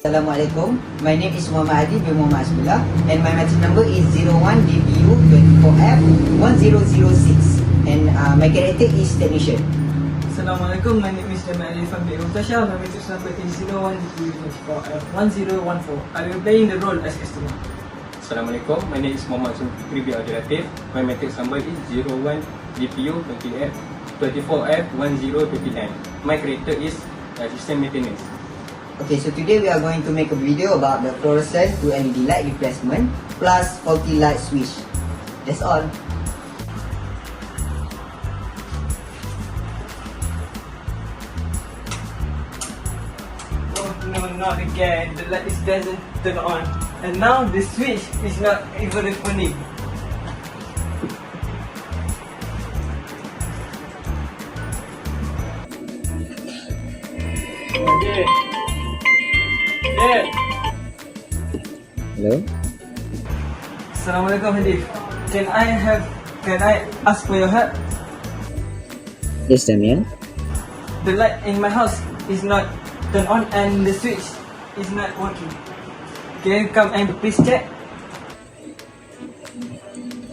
Assalamualaikum. My name is Muhammad Adi bin Muhammad Asbullah and my matric number is 01DPU24F1006 and my character is technician. Assalamualaikum, my name is Jamal Alifan bin Mutasha. My matric number is 01DPU24F1014. I will play the role as customer. Assalamualaikum, my name is Muhammad Sulfi bin Abdul Latif. My matric number is 01DPU24F1029. My character is assistant maintenance. Okay, so today we are going to make a video about the fluorescent to LED light replacement plus faulty light switch. That's all. Oh no, not again. The light doesn't turn on. And now the switch is not even responding. Okay. Yeah. Hello? Assalamualaikum Hadif. Can I ask for your help? Yes, Damian. The light in my house is not turned on and the switch is not working. Can you come and please check?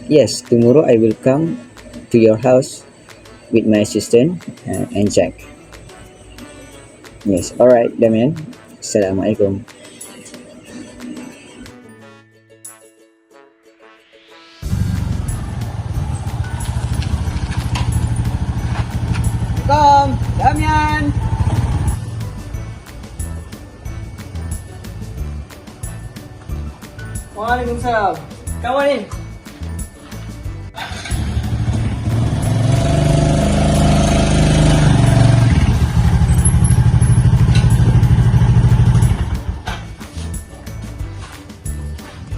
Yes, tomorrow I will come to your house with my assistant and check. Yes, alright, Damian. Assalamualaikum. Come, Damian. Waalaikumsalam. Come on in.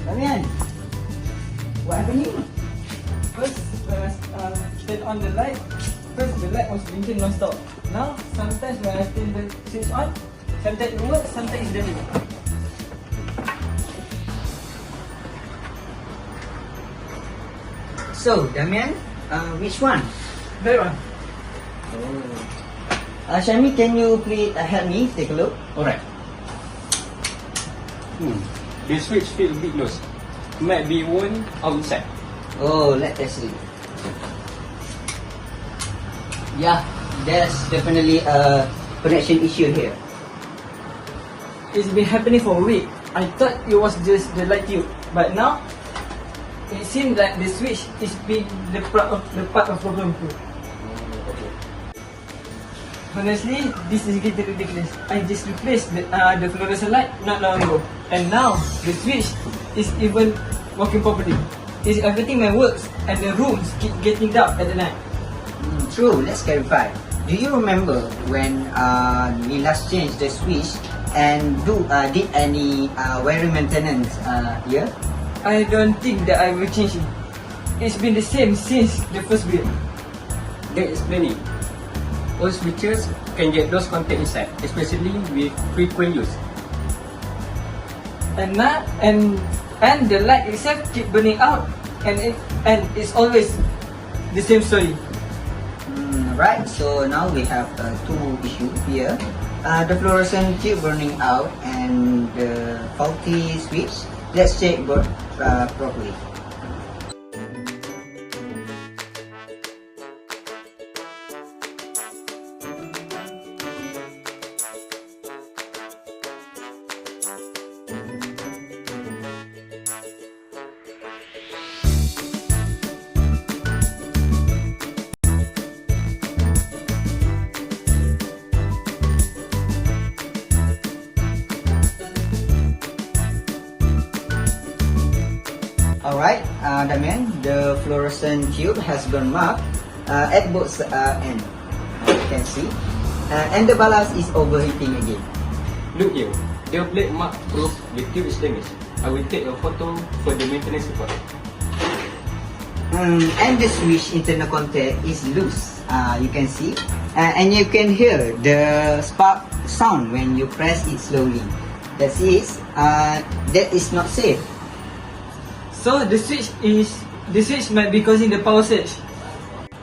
Damian, what happened? First, when I turn on the light, the light was blinking non-stop. Now, sometimes when I turn the switch on, sometimes it works, sometimes it doesn't. So, Damian, which one? That one. Shami, can you please help me take a look? Alright. The switch feels a bit loose. Might be worn outside. Oh, let us see. Yeah, there's definitely a connection issue here. It's been happening for a week. I thought it was just the light tube, but now it seems like the switch is being the part of problem too. Honestly, this is getting ridiculous. I just replaced the fluorescent light not long ago, and now the switch is even working properly. Is everything my works, and the rooms keep getting dark at the night. True, let's clarify. Do you remember when we last changed the switch and did any wiring maintenance here? I don't think that I will change it. It's been the same since the first build. That explaining. All switches can get lost contact inside, especially with frequent use. And now, and the light itself keep burning out, and it's always the same story. Right, so now we have two issues here. The fluorescent tube burning out and the faulty switch. Let's check both properly. Alright, Damian, the fluorescent tube has been marked at both ends, you can see, and the ballast is overheating again. Look here, the plate mark proves the tube is damaged. I will take a photo for the maintenance report. And the switch internal contact is loose, you can see, and you can hear the spark sound when you press it slowly. That is not safe. So the switch might be causing the power surge.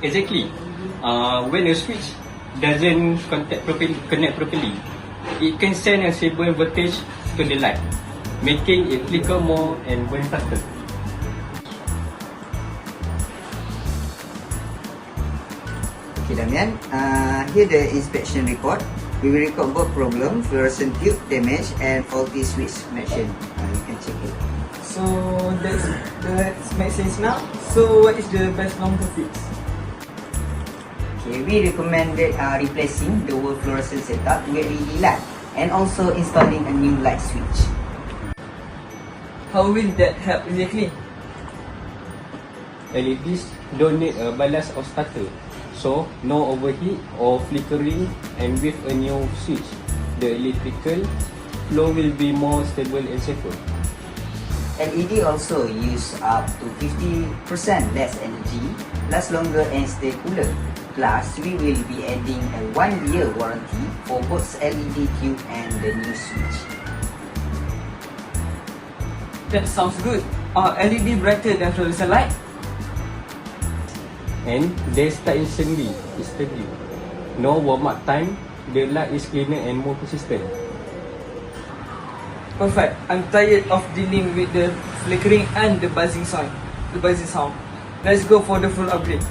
Exactly. When the switch doesn't connect properly, It can send a stable voltage to the light, making it flicker more and burn faster. Okay, Damian, here the inspection report. We will record both problem, fluorescent tube damage and faulty switch connection. You can check it. So that makes sense now. So what is the best long-term fix? Okay, we recommended replacing the whole fluorescent setup with LED light and also installing a new light switch. How will that help exactly? LEDs don't need a ballast or starter, so no overheat or flickering, and with a new switch, the electrical flow will be more stable and safer. LED also use up to 50% less energy, last longer and stay cooler. Plus, we will be adding a 1-year warranty for both LED tube and the new switch. That sounds good. Are LED brighter than fluorescent light? And they start instantly, steady. No warm-up time, the light is cleaner and more consistent. Perfect. I'm tired of dealing with the flickering and the buzzing sound. Let's go for the full upgrade.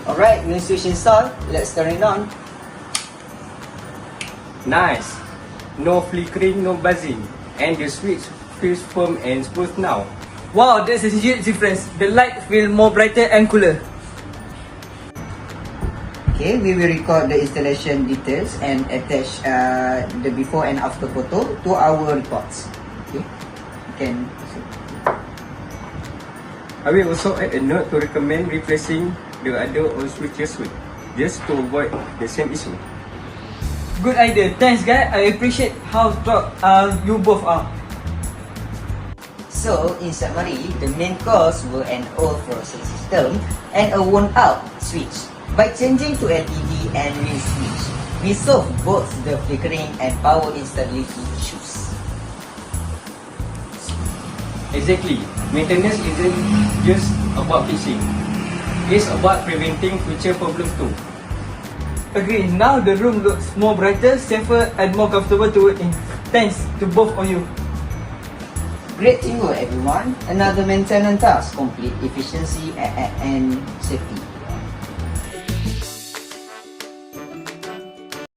Alright, new switch installed. Let's turn it on. Nice! No flickering, no buzzing, and the switch feels firm and smooth now. Wow, there's a huge difference. The light feels more brighter and cooler. Okay, we will record the installation details and attach the before and after photo to our reports. Okay, you can. I will also add a note to recommend replacing the other old switches with, just to avoid the same issue. Good idea. Thanks, guys. I appreciate how strong you both are. So, in summary, the main cause were an old fluorescent system and a worn-out switch. By changing to LED and new switch, we solve both the flickering and power instability issues. Exactly. Maintenance isn't just about fixing. It's about preventing future problems too. Agree. Now the room looks more brighter, safer, and more comfortable to work in. Thanks to both of you. Great teamwork, everyone. Another maintenance task, complete efficiency and safety.